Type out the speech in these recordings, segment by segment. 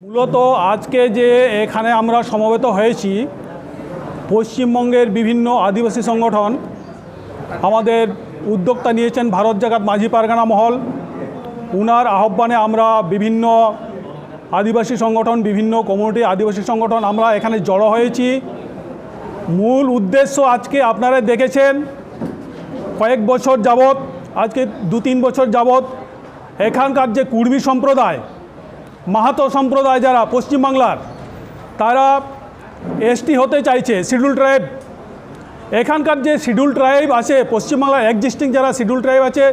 মূলত আজকে যে এখানে আমরা সমবেত হয়েছি পশ্চিমবঙ্গের বিভিন্ন আদিবাসী সংগঠন আমাদের উদ্যোক্তা নিয়েছেন ভারত জাগাত মাঝি পারগানা মহল। উনার আহ্বানে আমরা বিভিন্ন আদিবাসী সংগঠন, বিভিন্ন কমিউনিটি আদিবাসী সংগঠন আমরা এখানে জড়ো হয়েছি। মূল উদ্দেশ্য আজকে আপনারা দেখেছেন কয়েক বছর যাবৎ, আজকে 2-3 বছর যাবৎ এখানকার যে কুর্মী সম্প্রদায়, মাহাতো সম্প্রদায় যারা পশ্চিমবাংলার, তারা এসটি হতে চাইছে, শিডিউল ট্রাইব। এখানকার যে শিডিউল ট্রাইব আছে পশ্চিমবাংলার এক্সিস্টিং যারা শিডিউল ট্রাইব আছে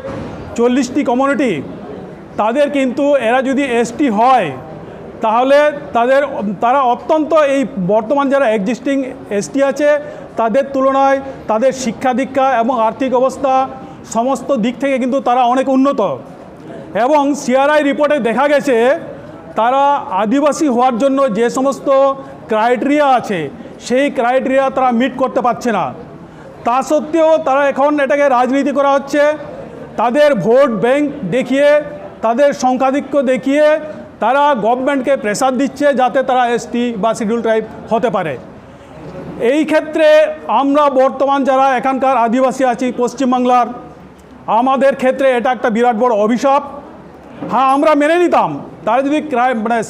40টি কমিউনিটি, তাদের কিন্তু এরা যদি এসটি হয় তাহলে তারা অত্যন্ত এই বর্তমান যারা এক্সিস্টিং এসটি আছে তাদের তুলনায় তাদের শিক্ষা দীক্ষা এবং আর্থিক অবস্থা সমস্ত দিক থেকে কিন্তু তারা অনেক উন্নত। এবং সিআরআই রিপোর্টে দেখা গেছে তারা আদিবাসী হওয়ার জন্য যে সমস্ত ক্রাইটেরিয়া আছে সেই ক্রাইটেরিয়া তারা মিট করতে পারছে না। তা সত্ত্বেও তারা এখন এটাকে রাজনীতি করা হচ্ছে, তাদের ভোট ব্যাংক দেখিয়ে, তাদের সংখ্যাধিক্য দেখিয়ে তারা গভর্নমেন্টকে প্রেসার দিচ্ছে যাতে তারা এসটি বা শিডিউল ট্রাইব হতে পারে। এই ক্ষেত্রে আমরা বর্তমান যারা এখানকার আদিবাসী আছি পশ্চিমবাংলার, আমাদের ক্ষেত্রে এটা একটা বিরাট বড় অভিশাপ। হ্যাঁ, আমরা মেনে নিতাম তারা যদি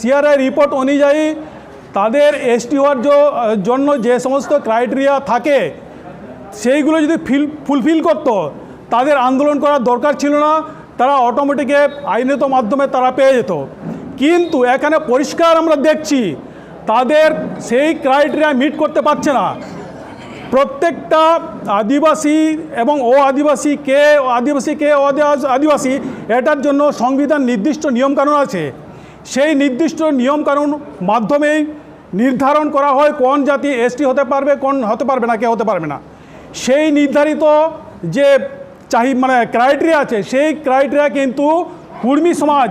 সিআরআই রিপোর্ট অনুযায়ী তাদের এসটি হওয়ার জন্য যে সমস্ত ক্রাইটেরিয়া থাকে সেইগুলো যদি ফুলফিল করতো, তাদের আন্দোলন করার দরকার ছিল না, তারা অটোমেটিকে আইনত মাধ্যমে তারা পেয়ে যেত। কিন্তু এখানে পরিষ্কার আমরা দেখছি তাদের সেই ক্রাইটেরিয়া মিট করতে পারছে না। প্রত্যেকটা আদিবাসী এবং আদিবাসী কে আদিবাসী এটার জন্য সংবিধান নির্দিষ্ট নিয়মকানুন আছে। সেই নির্দিষ্ট নিয়মকানুন মাধ্যমেই নির্ধারণ করা হয় কোন জাতি এসটি হতে পারবে, কোন হতে পারবে না, কে হতে পারবে না। সেই নির্ধারিত যে ক্রাইটেরিয়া আছে সেই ক্রাইটেরিয়া কিন্তু কুর্মী সমাজ,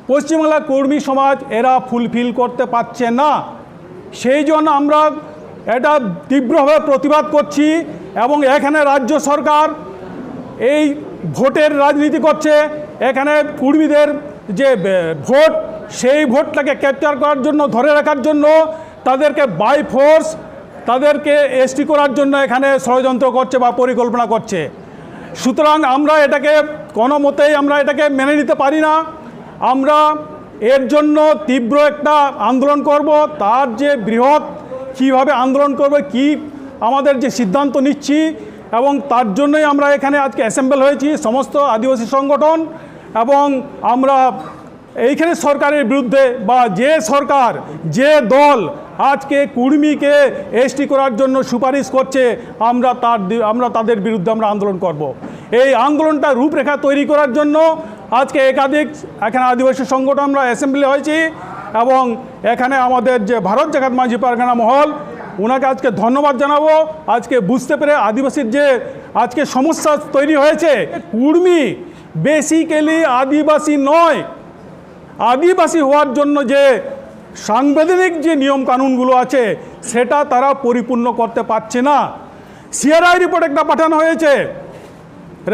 পশ্চিমবাংলার কুর্মী সমাজ এরা ফুলফিল করতে পারছে না। সেই জন্য আমরা এটা তীব্রভাবে প্রতিবাদ করছি। এবং এখানে রাজ্য সরকার এই ভোটের রাজনীতি করছে। এখানে কুর্মীদের যে ভোট, সেই ভোটটাকে ক্যাপচার করার জন্য, ধরে রাখার জন্য তাদেরকে বাই ফোর্স তাদেরকে এসটি করার জন্য এখানে ষড়যন্ত্র করছে বা পরিকল্পনা করছে। সুতরাং আমরা এটাকে কোনো মতেই আমরা এটাকে মেনে নিতে পারি না। আমরা এর জন্য তীব্র একটা আন্দোলন করব। তার যে বৃহৎ কীভাবে আন্দোলন করবে, কি আমাদের যে সিদ্ধান্ত নিচ্ছি, এবং তার জন্যই আমরা এখানে আজকে অ্যাসেম্বল হয়েছি সমস্ত আদিবাসী সংগঠন। এবং আমরা এইখানে সরকারের বিরুদ্ধে বা যে সরকার, যে দল আজকে কুর্মীকে এসটি করার জন্য সুপারিশ করছে, আমরা তাদের বিরুদ্ধে আমরা আন্দোলন করব। এই আন্দোলনটা রূপরেখা তৈরি করার জন্য আজকে একাধিক এখানে আদিবাসী সংগঠন আমরা অ্যাসেম্বলি হয়েছি। এবং এখানে আমাদের যে ভারত জাগাত মাঝি পারগানা মহল, ওনাকে আজকে ধন্যবাদ জানাবো। আজকে বুঝতে পেরে আদিবাসীর যে আজকে সমস্যা তৈরি হয়েছে, কুর্মী বেসিক্যালি আদিবাসী নয়, আদিবাসী হওয়ার জন্য যে সাংবিধানিক যে নিয়মকানুনগুলো আছে সেটা তারা পরিপূর্ণ করতে পারছে না। সিআরআই রিপোর্ট একটা পাঠানো হয়েছে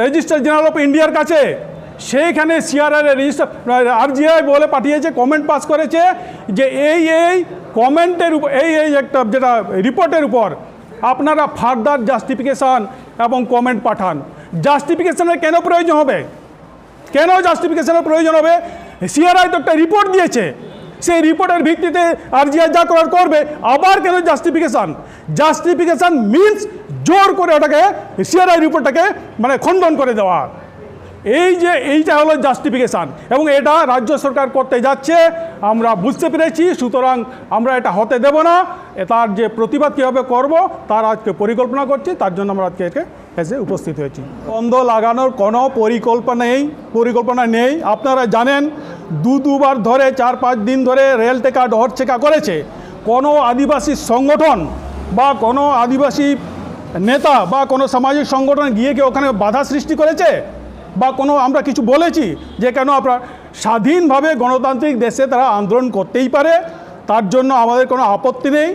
রেজিস্ট্রার জেনারেল অফ ইন্ডিয়ার কাছে, সেইখানে সিআরআই আরজিআই বলে পাঠিয়েছে, কমেন্ট পাস করেছে যে এই কমেন্টের উপর এই একটা যেটা রিপোর্টের উপর আপনারা ফার্দার জাস্টিফিকেশান এবং কমেন্ট পাঠান। জাস্টিফিকেশানের কেন প্রয়োজন হবে? কেন জাস্টিফিকেশানের প্রয়োজন হবে? সিআরআই তো একটা রিপোর্ট দিয়েছে, সেই রিপোর্টের ভিত্তিতে আরজিআই যা করার করবে। আবার কেন জাস্টিফিকেশান? জাস্টিফিকেশান মিনস জোর করে ওটাকে সিআরআই রিপোর্টটাকে খণ্ডন করে দেওয়া। এইটা হলো জাস্টিফিকেশান, এবং এটা রাজ্য সরকার করতে যাচ্ছে আমরা বুঝতে পেরেছি। সুতরাং আমরা এটা হতে দেব না। তার যে প্রতিবাদ কীভাবে করব তার আজকে পরিকল্পনা করছি, তার জন্য আমরা আজকে এসে উপস্থিত হয়েছি। বন্ধ লাগানোর কোনো পরিকল্পনা নেই। আপনারা জানেন দুবার ধরে 4-5 দিন ধরে রেল টেকা ডহর চেকা করেছে। কোনো আদিবাসী সংগঠন বা কোনো আদিবাসী নেতা বা কোনো সামাজিক সংগঠন গিয়ে কি ওখানে বাধা সৃষ্টি করেছে বা কোনো আমরা কিছু বলেছি যে কেন আপনারা স্বাধীনভাবে গণতান্ত্রিক দেশে তারা আন্দোলন করতেই পারে, তার জন্য আমাদের কোনো আপত্তি নেই।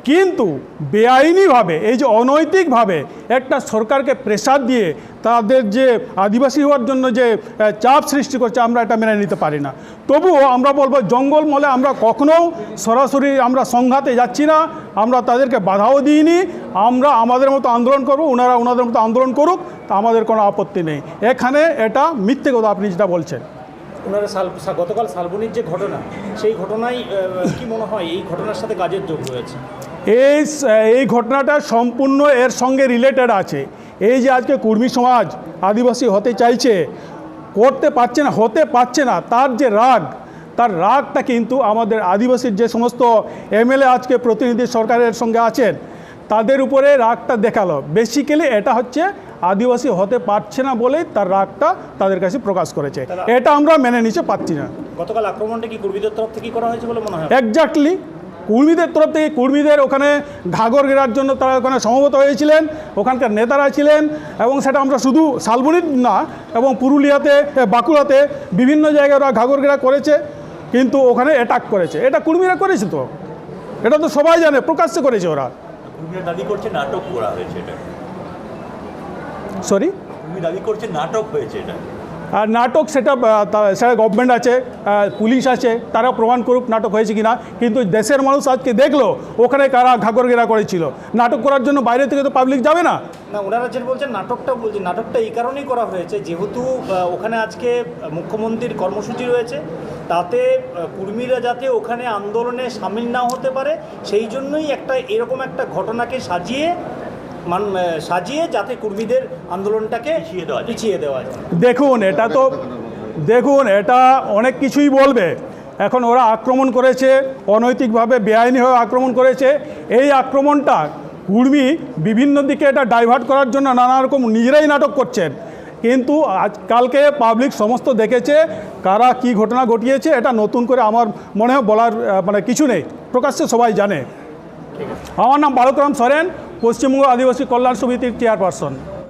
কিন্তু বেআইনিভাবে এই যে অনৈতিকভাবে একটা সরকারকে প্রেসার দিয়ে তাদের যে আদিবাসী হওয়ার জন্য যে চাপ সৃষ্টি করছে, আমরা এটা মেনে নিতে পারি না। তবুও আমরা বলবো জঙ্গলমহলে আমরা কখনোও সরাসরি আমরা সংঘাতে যাচ্ছি না, আমরা তাদেরকে বাধাও দিইনি। আমরা আমাদের মতো আন্দোলন করব, ওনারা ওনাদের মতো আন্দোলন করুক, তা আমাদের কোনো আপত্তি নেই। এখানে এটা মিথ্যে কথা আপনি যেটা বলছেন। ওনারা গতকাল শালবনির যে ঘটনা, সেই ঘটনায় কি মনে হয় এই ঘটনার সাথে কাজের যোগ রয়েছে? এই ঘটনাটা সম্পূর্ণ এর সঙ্গে রিলেটেড আছে। এই যে আজকে কুর্মী সমাজ আদিবাসী হতে চাইছে, করতে পারছে না, তার যে রাগ, তার রাগটা কিন্তু আমাদের আদিবাসীর যে সমস্ত এমএলএ আজকে প্রতিনিধি সরকারের সঙ্গে আছেন তাদের উপরে রাগটা দেখালো। বেসিক্যালি এটা হচ্ছে আদিবাসী হতে পারছে না বলেই তার রাগটা তাদের কাছে প্রকাশ করেছে। এটা আমরা মেনে নিতে পারছি না। গতকাল আক্রমণটা কি কুর্মীদের তরফ থেকে করা হয়েছে বলে মনে হয়? এক্স্যাক্টলি, কুর্মীদের তরফ থেকে, কুর্মীদের ওখানে ঘাগর ঘেরার জন্য তারা ওখানে সমবেত হয়েছিলেন, ওখানকার নেতারা ছিলেন, এবং সেটা আমরা শুধু শালবনির না, এবং পুরুলিয়াতে, বাঁকুড়াতে বিভিন্ন জায়গায় ওরা ঘাগর ঘেরা করেছে, কিন্তু ওখানে অ্যাটাক করেছে। এটা কুর্মীরা করেছে, তো এটা তো সবাই জানে, প্রকাশ্যে করেছে ওরা। কুর্মীরা দাবি করছে নাটক করা হয়েছে, এটা সরি, কুর্মী দাবি করছে নাটক হয়েছে এটা। আর নাটক সেটা গভর্নমেন্ট আছে, পুলিশ আছে, তারা প্রমাণ করুক নাটক হয়েছে কিনা। কিন্তু দেশের মানুষ আজকে দেখলো ওখানে কারা ঘাগর ঘেরা করেছিল। নাটক করার জন্য বাইরে থেকে তো পাবলিক যাবে না। না, ওনারা যে বলছেন নাটকটা এই কারণেই করা হয়েছে, যেহেতু ওখানে আজকে মুখ্যমন্ত্রীর কর্মসূচি রয়েছে, তাতে কুর্মীরা যাতে ওখানে আন্দোলনে সামিল না হতে পারে, সেই জন্যই এরকম একটা ঘটনাকে সাজিয়ে যাতে কুর্মীদের আন্দোলনটাকে পিছিয়ে দেওয়া যায়। দেখুন এটা অনেক কিছুই বলবে। এখন ওরা আক্রমণ করেছে, অনৈতিকভাবে বেআইনিভাবে আক্রমণ করেছে। এই আক্রমণটা কুর্মী বিভিন্ন দিকে এটা ডাইভার্ট করার জন্য নানা রকম নিজেরাই নাটক করছেন। কিন্তু আজকালকে পাবলিক সমস্ত দেখেছে কারা কি ঘটনা ঘটিয়েছে। এটা নতুন করে আমার মনে হয় বলার কিছু নেই, প্রকাশ্যে সবাই জানে। আমার নাম বালকরাম সরেন, পশ্চিমবঙ্গ আদিবাসী কল্যাণ সমিতির চেয়ারপারসন।